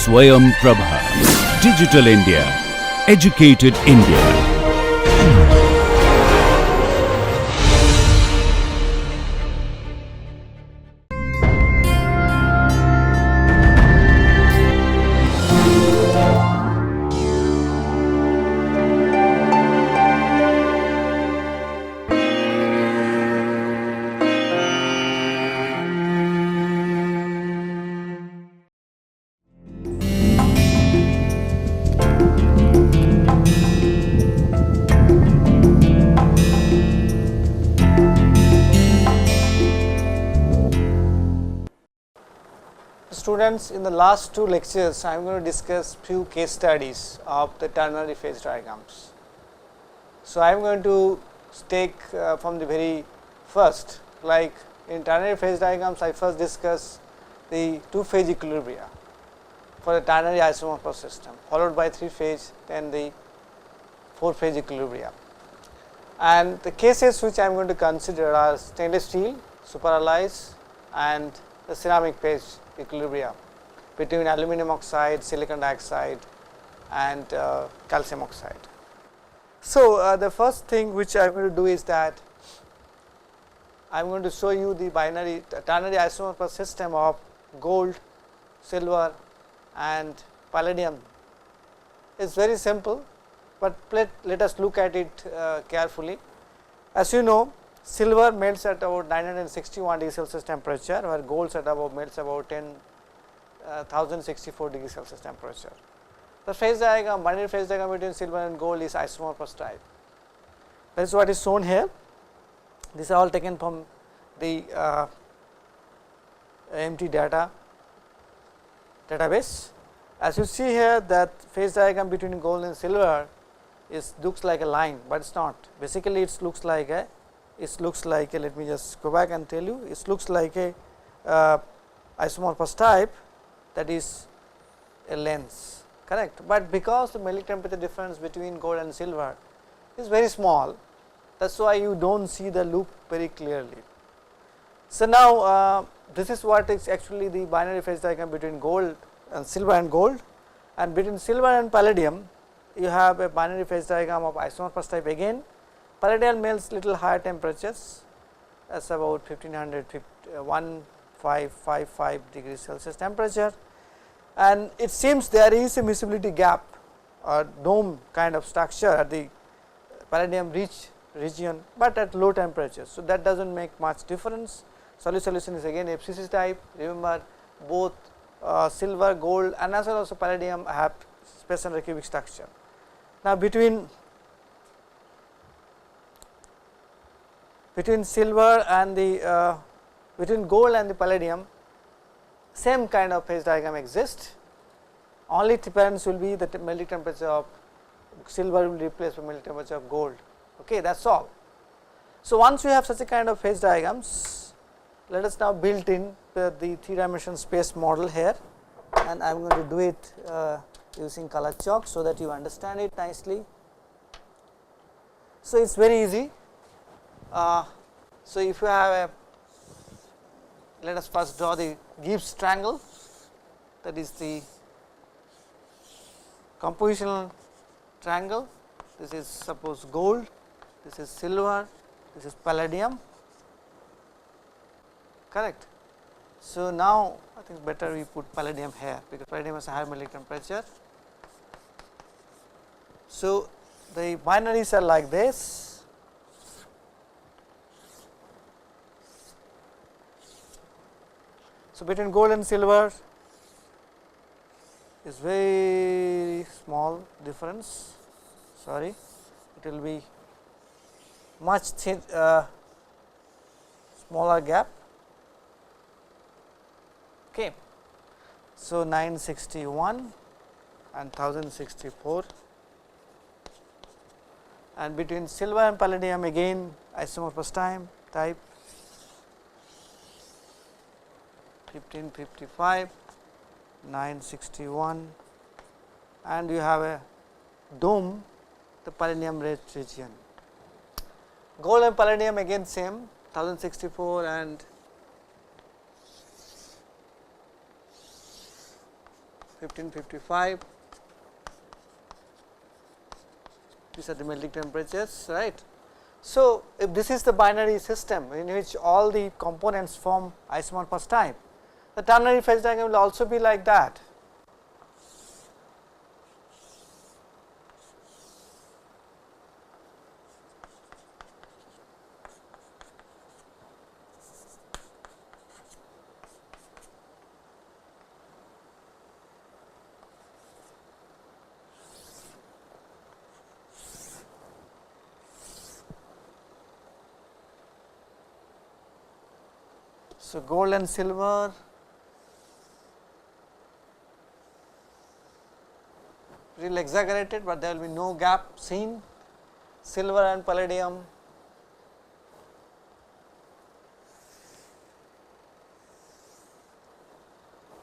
Swayam Prabha. Digital India. Educated India. Students, in the last two lectures, I am going to discuss few case studies of the ternary phase diagrams. So, I am going to take from the very first, like in ternary phase diagrams, I first discuss the two phase equilibria for the ternary isomorphous system, followed by three phase, then the four phase equilibria. And the cases which I am going to consider are stainless steel, superalloys, and the ceramic phase equilibria between aluminum oxide, silicon dioxide, and calcium oxide. So, the first thing which I am going to do is that I am going to show you the binary ternary isomorphous system of gold, silver, and palladium. It is very simple, but let us look at it carefully. As you know, silver melts at about 961 degrees Celsius temperature, where gold melts about 1064 degrees Celsius temperature. The phase diagram, binary phase diagram between silver and gold is isomorphous type. That is what is shown here. These are all taken from the MT database. As you see here, that phase diagram between gold and silver looks like a line, but it is not. Basically, it looks like a let me just go back and tell you, it looks like a isomorphous type, that is a lens, correct. But because the melting temperature difference between gold and silver is very small, that is why you do not see the loop very clearly. So, now this is what is actually the binary phase diagram between gold and silver and gold, and between silver and palladium you have a binary phase diagram of isomorphous type again. Palladium melts little higher temperatures, as about 1555 degrees Celsius temperature, and it seems there is a miscibility gap or dome kind of structure at the palladium rich region, but at low temperatures. So, that does not make much difference. Solution is again FCC type. Remember, both silver, gold, and as well also palladium have special cubic structure. Now, between silver and the between gold and the palladium, same kind of phase diagram exists, only difference will be the melting temperature of silver will replace the melting temperature of gold, okay, that is all. So, once you have such a kind of phase diagrams, let us now build in the 3-dimensional space model here, and I am going to do it using color chalk, so that you understand it nicely. So, it is very easy. So, if you have a, let us first draw the Gibbs triangle, that is the compositional triangle. This is suppose gold, this is silver, this is palladium, correct. So, now I think better we put palladium here, because palladium has a higher melting temperature. So, the binaries are like this. So, between gold and silver is very small difference, sorry, it will be much smaller gap, okay. So, 961 and 1064, and between silver and palladium again isomorphous type 1555, 961, and you have a dome, the palladium rich region. Gold and palladium again same 1064 and 1555. These are the melting temperatures, right. So, if this is the binary system in which all the components form isomorphous type, the ternary phase diagram will also be like that. So, gold and silver, little exaggerated, but there will be no gap seen. Silver and palladium,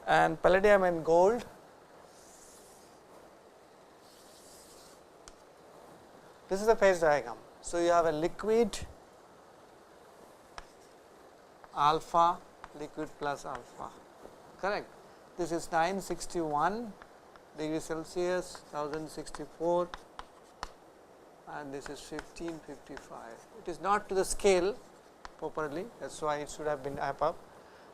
and palladium and gold. This is the phase diagram. So, you have a liquid alpha, liquid plus alpha, correct. This is 961 degrees Celsius, 1064, and this is 1555. It is not to the scale properly, that is why it should have been up.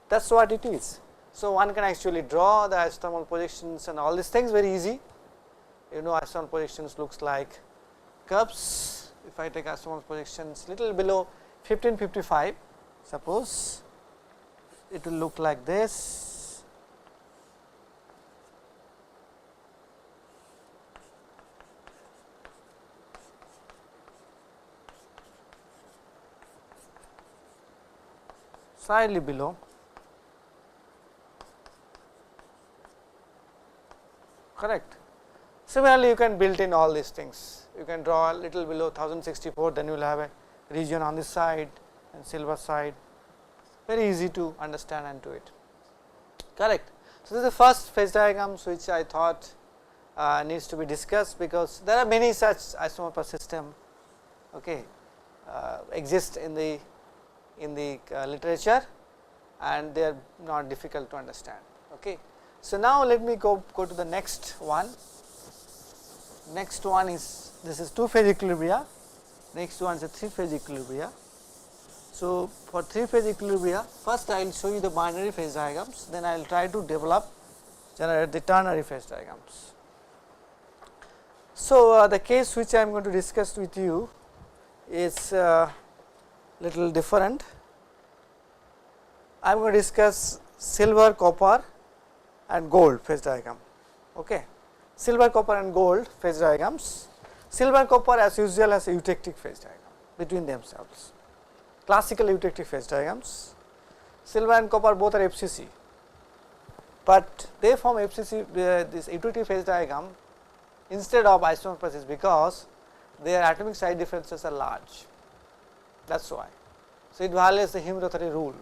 That is what it is. So, one can actually draw the isothermal projections and all these things very easy. You know, isothermal projections looks like curves. If I take isothermal projections little below 1555, suppose it will look like this. Slightly below, correct. Similarly, you can build in all these things. You can draw a little below 1064, then you will have a region on this side and silver side, very easy to understand and do it, correct. So, this is the first phase diagrams which I thought needs to be discussed, because there are many such isomorphous system, okay, exist in the literature, and they are not difficult to understand. Okay. So, now let me go to the next one. Next one is, this is two phase equilibria, next one is a three phase equilibria. So, for three phase equilibria, first I will show you the binary phase diagrams, then I will try to generate the ternary phase diagrams. So, the case which I am going to discuss with you is little different. I am going to discuss silver, copper and gold phase diagram. Okay. Silver, copper and gold phase diagrams. Silver, copper as usual has a eutectic phase diagram between themselves, classical eutectic phase diagrams. Silver and copper both are FCC, but they form FCC this eutectic phase diagram instead of isomorphous because their atomic size differences are large, that is why. So, it violates the Hume-Rothery rule.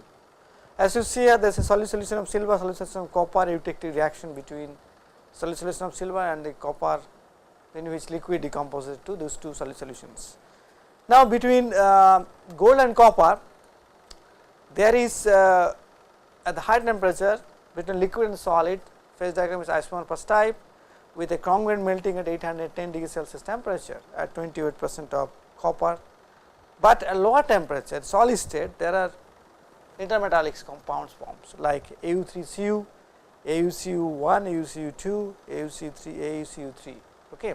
As you see here, there is a solid solution of silver, solid solution of copper, eutectic reaction between solid solution of silver and the copper, in which liquid decomposes to those two solid solutions. Now, between gold and copper, there is at the high temperature between liquid and solid, phase diagram is isomorphous type with a congruent melting at 810 degrees Celsius temperature at 28% of copper, but at lower temperature solid state there are intermetallic compounds forms like AU3Cu, AuCu1, AuCu2, AuCu3, AuCu3. Okay.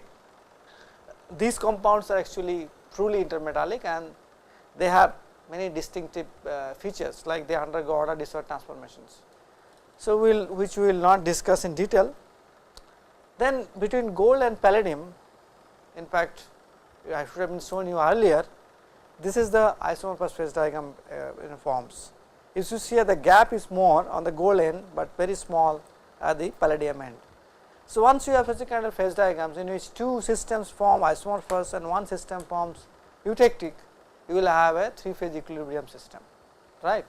These compounds are actually truly intermetallic and they have many distinctive features, like they undergo order disorder transformations. So, which we will not discuss in detail. Then between gold and palladium, in fact I should have been shown you earlier, this is the isomorphous phase diagram forms. If you see here, the gap is more on the gold end, but very small at the palladium end. So, once you have such a kind of phase diagrams in which two systems form isomorphous and one system forms eutectic, you will have a three phase equilibrium system, right.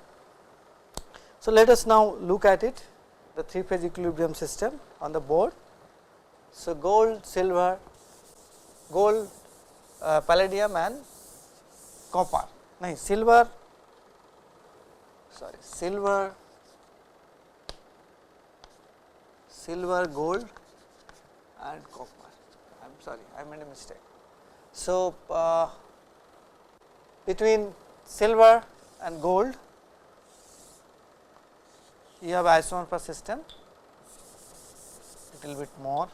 So, let us now look at it, the three phase equilibrium system on the board. So, gold, silver, gold, palladium and copper. No, silver, silver, gold and copper. I am sorry, I made a mistake. So, between silver and gold you have isomorphous system, little bit more.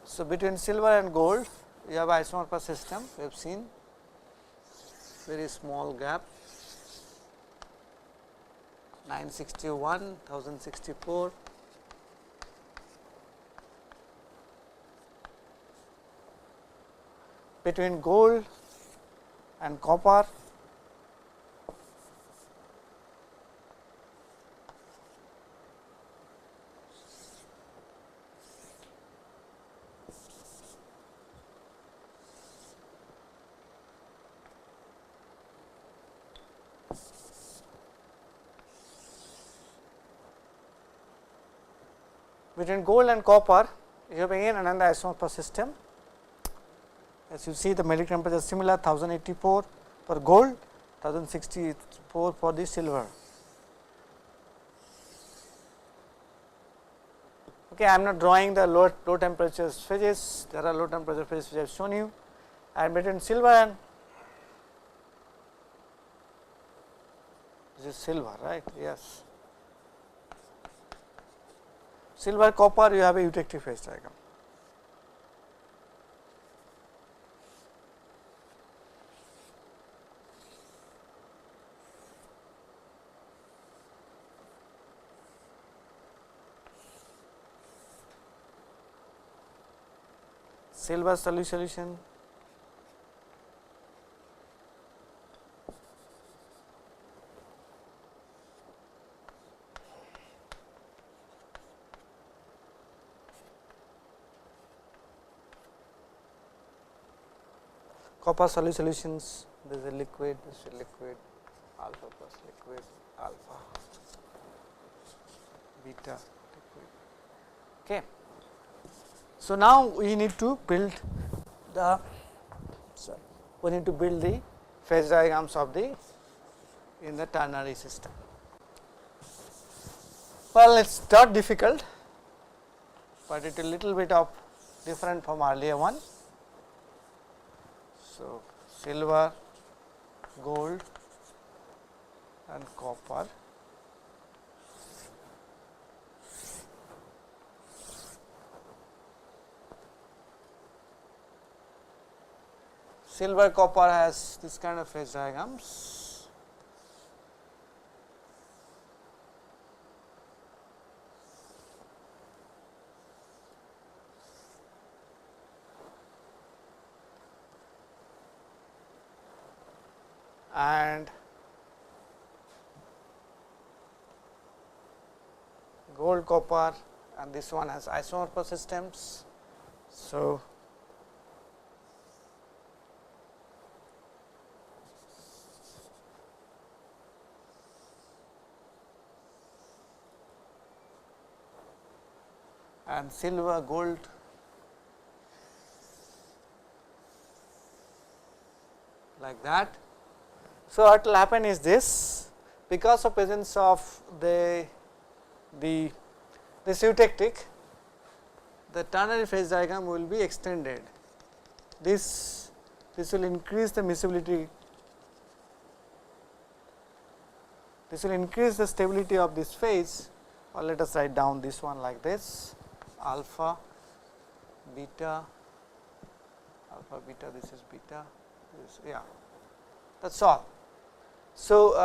So, between silver and gold you have isomorphous system, we have seen very small gap 961, 1064. Between gold and copper you have again another isomorphous system. As you see, the melting temperature is similar, 1084 for gold, 1064 for the silver. Okay, I am not drawing the low temperature phases, there are low temperature phases which I have shown you, and between silver and this is silver, right? Yes. Silver, copper, you have a eutectic phase diagram. Silver solution, copper solutions, this is a liquid, this is a liquid, alpha plus liquid, alpha, beta liquid. Okay. So, now we need to build the phase diagrams of the in the ternary system. Well, it is not difficult, but it is a little bit of different from earlier one. So, silver, gold and copper. Silver, copper has this kind of phase diagrams. And gold, copper, and this one has isomorphous systems. So, and silver, gold, like that. So, what will happen is this, because of presence of this eutectic, the ternary phase diagram will be extended. This will increase the miscibility, this will increase the stability of this phase, or let us write down this one like this, alpha, beta, this is beta, this, yeah, that is all. So,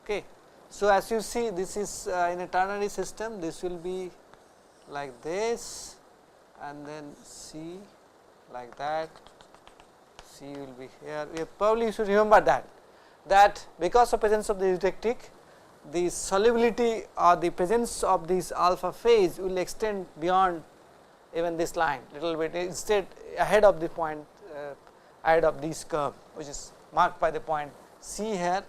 okay. So, as you see, this is in a ternary system, this will be like this, and then C like that, C will be here. We probably should remember that because of presence of the eutectic, the solubility or the presence of this alpha phase will extend beyond even this line little bit, instead ahead of the point, ahead of this curve, which is marked by the point C here.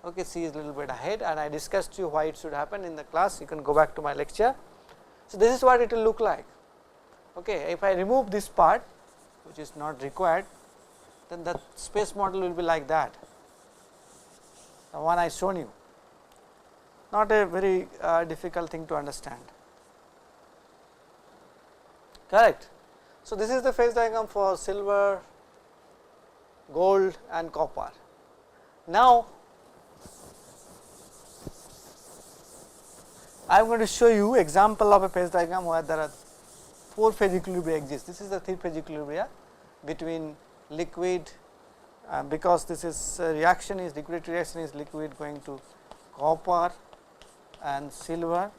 Okay, C is little bit ahead, and I discussed you why it should happen in the class. You can go back to my lecture. So, this is what it will look like. Okay. If I remove this part which is not required, then the space model will be like that, the one I shown you, not a very difficult thing to understand, correct. So, this is the phase diagram for silver, gold and copper. Now, I am going to show you example of a phase diagram where there are 4 phase equilibria exist. This is the 3 phase equilibria between liquid, because this is reaction is liquid reaction is liquid going to copper and silver.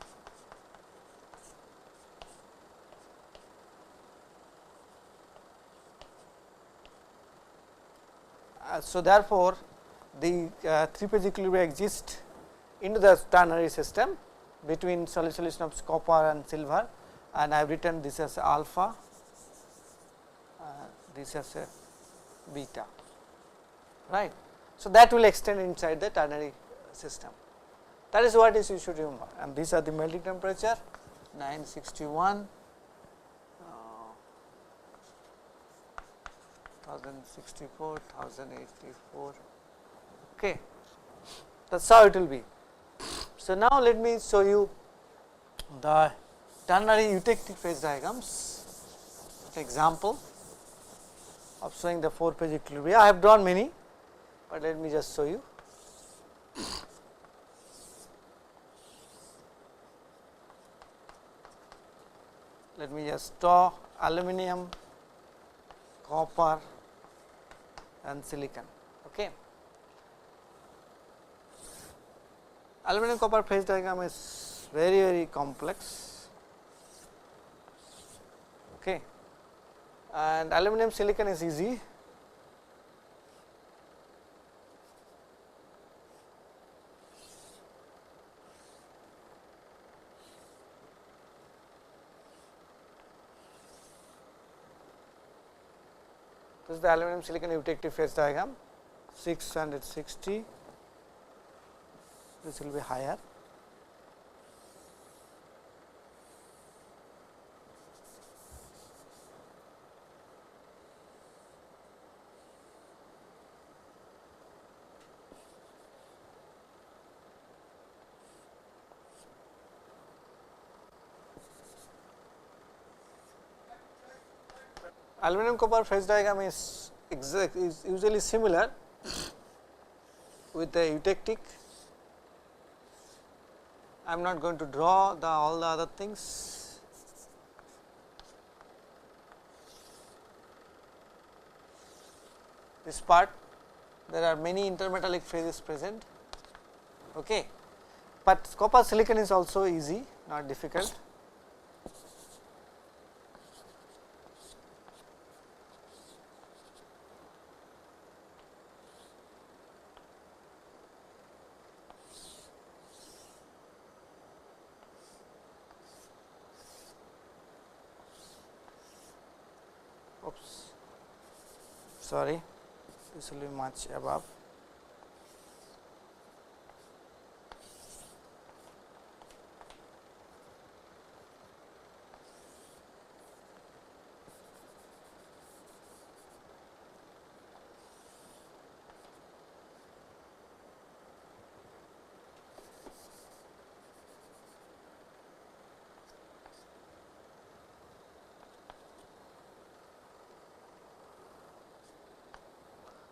So, therefore, the 3 phase equilibria exist into the ternary system between solution of copper and silver, and I have written this as alpha, this as a beta, right. So, that will extend inside the ternary system. That is what is you should remember, and these are the melting temperature 961, 1064, 1084. Okay. That is how it will be. So, now let me show you the ternary eutectic phase diagrams, example of showing the 4 phase equilibria. I have drawn many, but let me just show you. Let me just draw aluminum, copper and silicon. Okay. Aluminum copper phase diagram is very complex, okay, and aluminum silicon is easy. This is the aluminum silicon eutectic phase diagram 660. This will be higher. Aluminum copper phase diagram is usually similar with the eutectic. I am not going to draw all the other things. This part, there are many intermetallic phases present, okay. But copper silicon is also easy, not difficult. Sorry, this will be much above.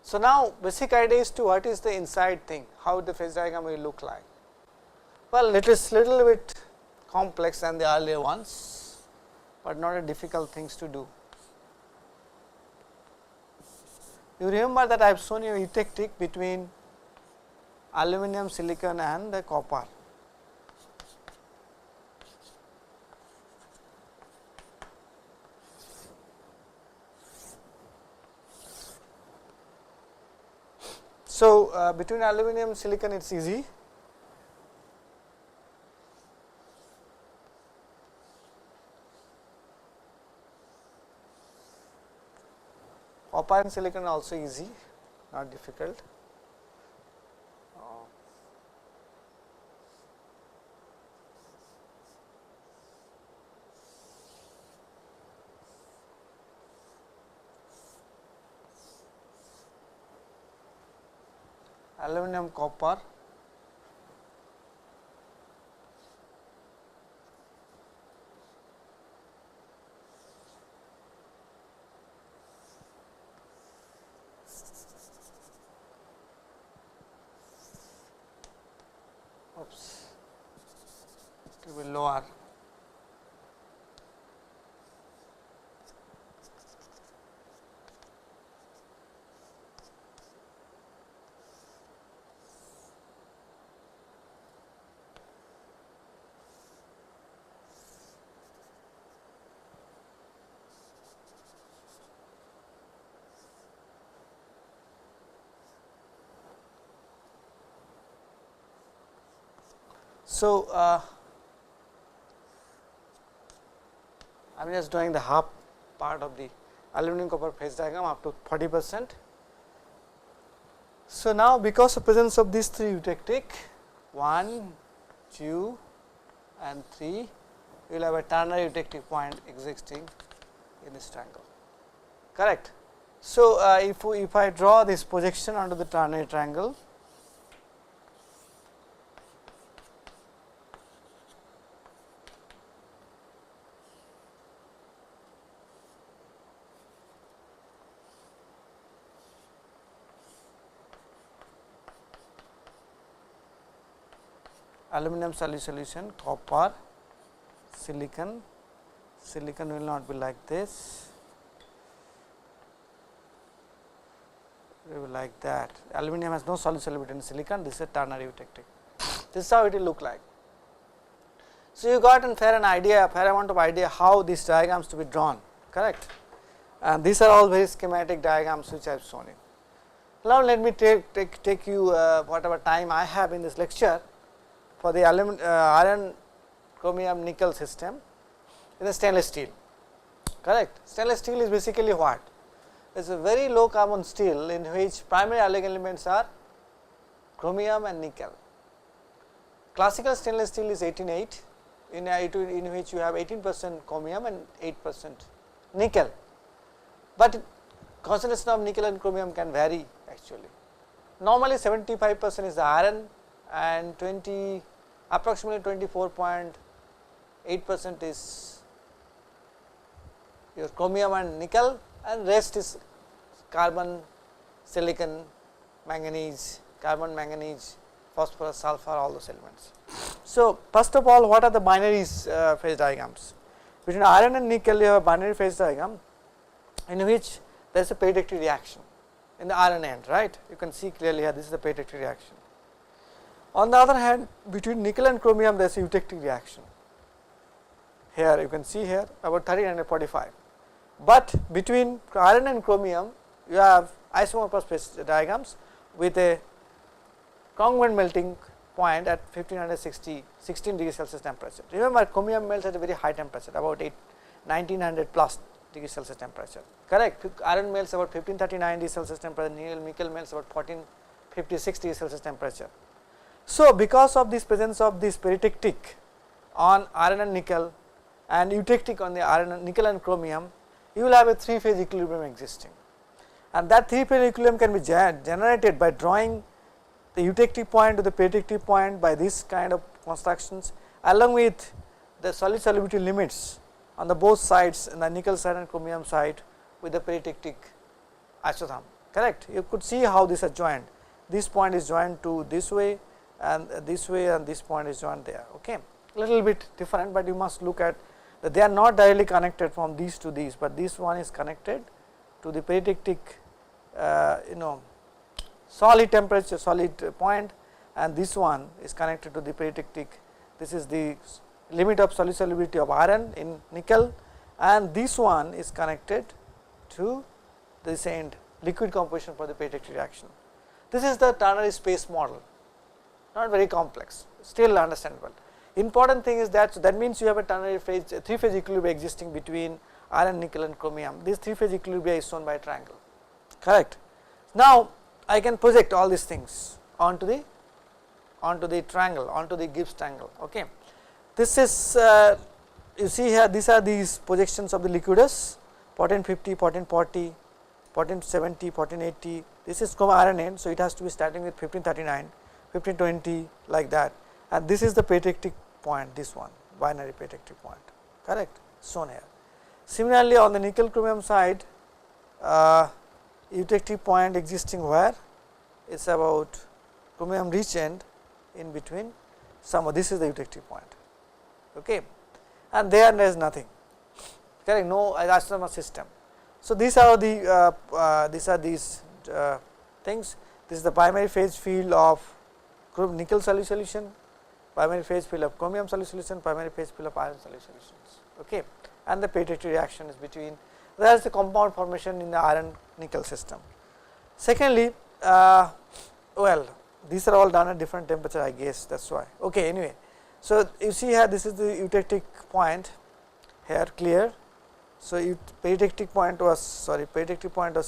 So, now basic idea is to what is the inside thing, how the phase diagram will look like. Well, it is little bit complex than the earlier ones, but not a difficult things to do. You remember that I have shown you eutectic between aluminum, silicon and the copper. So, between aluminum and silicon it is easy. Copper and silicon are also easy, not difficult. aluminum, copper, oops, it will be lower. So, I am just doing the half part of the aluminum copper phase diagram up to 40%. So, now because of presence of these 3 eutectic 1, 2 and 3, you will have a ternary eutectic point existing in this triangle, correct. So, if I draw this projection onto the ternary triangle, aluminum solution, copper, silicon, silicon will not be like this, it will be like that. Aluminum has no solubility in silicon, this is a ternary eutectic. This is how it will look like. So, you got a fair amount of idea how these diagrams to be drawn, correct, and these are all very schematic diagrams which I have shown you. Now, let me take you whatever time I have in this lecture for the iron, chromium, nickel system in the stainless steel, correct. Stainless steel is basically what? It is a very low carbon steel in which primary alloy elements are chromium and nickel. Classical stainless steel is 18:8 in which you have 18% chromium and 8% nickel, but concentration of nickel and chromium can vary actually. Normally 75% is the iron and approximately 24.8% is your chromium and nickel, and rest is carbon, silicon, manganese, carbon, manganese, phosphorus, sulfur, all those elements. So, first of all, what are the binaries phase diagrams? Between iron and nickel you have a binary phase diagram in which there is a peridactic reaction in the iron end, right. You can see clearly here this is the peridactic reaction. On the other hand, between nickel and chromium there is a eutectic reaction. Here you can see here about 30 and 45, but between iron and chromium you have isomorphous phase diagrams with a congruent melting point at 16 degrees Celsius temperature. Remember, chromium melts at a very high temperature, about 1900 plus degrees Celsius temperature, correct. Iron melts about 1539 degrees Celsius temperature, nickel melts about 1456 degrees Celsius temperature. So, because of this presence of this peridactic on iron and nickel and eutectic on the iron, nickel and chromium, you will have a 3 phase equilibrium existing, and that 3 phase equilibrium can be generated by drawing the eutectic point to the peridactic point by this kind of constructions, along with the solid solubility limits on the both sides, in the nickel side and chromium side with the peridactic isotherm, correct. You could see how these are joined. This point is joined to this way and this point is joined there, okay. Little bit different, but you must look at that they are not directly connected from these to these, but this one is connected to the peridactic solid temperature, solid point, and this one is connected to the peridactic. This is the limit of solid solubility of iron in nickel, and this one is connected to this end liquid composition for the peridactic reaction. This is the ternary space model, not very complex, still understandable. Important thing is that, so that means you have a ternary phase, 3 phase equilibrium existing between iron, nickel and chromium. This 3 phase equilibrium is shown by a triangle, correct. Now, I can project all these things onto the triangle, onto the Gibbs triangle, okay. This is you see here, these are these projections of the liquidus 1450, 1440, 1470, 1480, this is iron end. So, it has to be starting with 1539, 1520 like that, and this is the peritectic point, this one binary peritectic point, correct, shown here. Similarly, on the nickel chromium side, eutectic point existing where it is about chromium rich end in between some, this is the eutectic point, okay, and there is nothing, correct, no isomer system. So, these are the these things. This is the primary phase field of nickel solution, primary phase field of chromium solution, primary phase field of iron solutions, okay, and the peritectic reaction is between. There is the compound formation in the iron nickel system. Secondly, well, these are all done at different temperature, I guess, that is why, okay, anyway. So, you see here, this is the eutectic point here clear. So, peritectic point was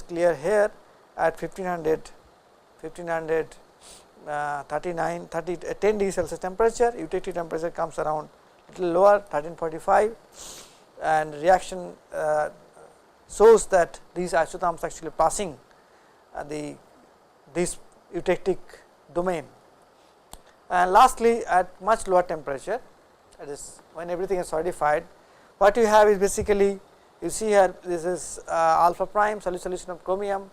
clear here at 1539 10 degree Celsius temperature. Eutectic temperature comes around little lower 1345, and reaction shows that these isotherms actually passing this eutectic domain. And lastly, at much lower temperature, that is when everything is solidified, what you have is basically, you see here, this is alpha prime solution of chromium,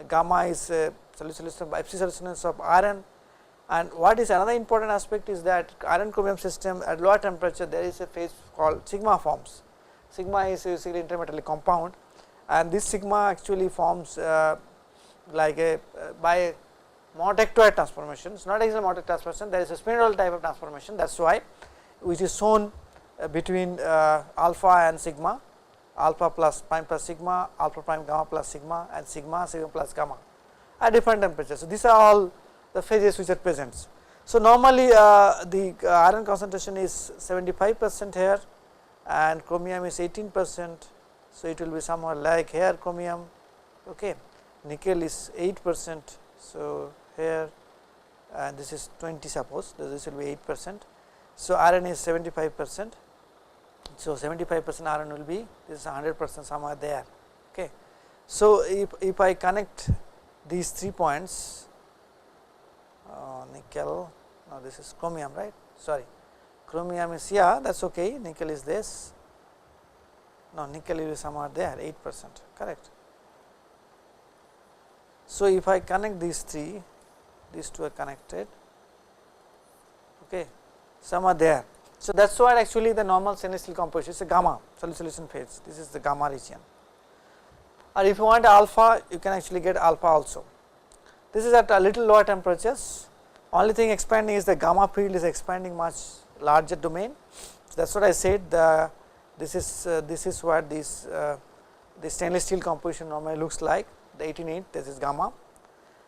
gamma is solution of Fc solutions of iron, and what is another important aspect is that iron chromium system at lower temperature there is a phase called sigma forms. Sigma is basically intermetallic compound, and this sigma actually forms like a by monotectoid transformation. It is not exactly monotectoid transformation, there is a spinel type of transformation, that is why, which is shown between alpha and sigma, alpha plus prime plus sigma, alpha prime gamma plus sigma, and sigma plus gamma at different temperatures. So, these are all the phases which are present. So, normally the iron concentration is 75% here and chromium is 18%. So, it will be somewhere like here chromium, okay. Nickel is 8%. So, here and this is 20, suppose this will be 8%. So, iron is 75%. So, 75% iron will be, this is 100% somewhere there, okay. So, if I connect these 3 points, nickel, no, this is chromium, right, sorry, chromium is, yeah, that is okay, nickel is this, no, nickel will be somewhere there 8%, correct. So, if I connect these 3, these 2 are connected, okay, somewhere there. So, that is what actually the normal stainless steel composition is a gamma solution phase, this is the gamma region, or if you want alpha, you can actually get alpha also. This is at a little lower temperatures, only thing expanding is the gamma field is expanding much larger domain. So, that is what I said, this is what this the stainless steel composition normally looks like, the 18.8, this is gamma,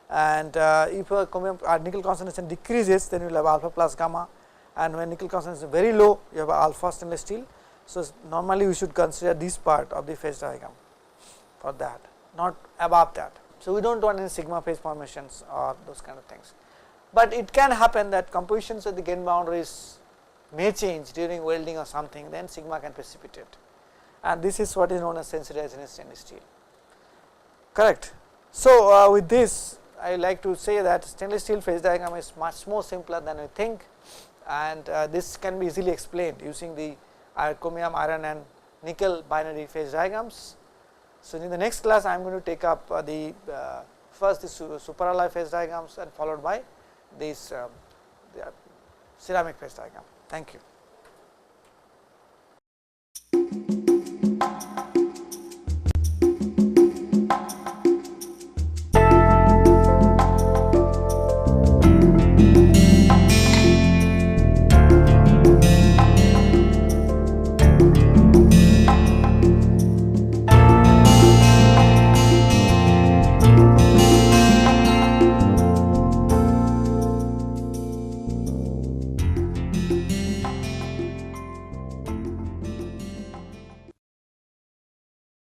and if a nickel concentration decreases, then you will have alpha plus gamma, and when nickel concentration is very low, you have alpha stainless steel. So, normally we should consider this part of the phase diagram for that, not above that. So, we do not want any sigma phase formations or those kind of things, but it can happen that compositions at the gain boundaries may change during welding or something, then sigma can precipitate, and this is what is known as sensitized in stainless steel, correct. So, with this I like to say that stainless steel phase diagram is much more simpler than we think, and this can be easily explained using the chromium, iron and nickel binary phase diagrams. So, in the next class I am going to take up the first the superalloy phase diagrams and followed by this ceramic phase diagram. Thank you.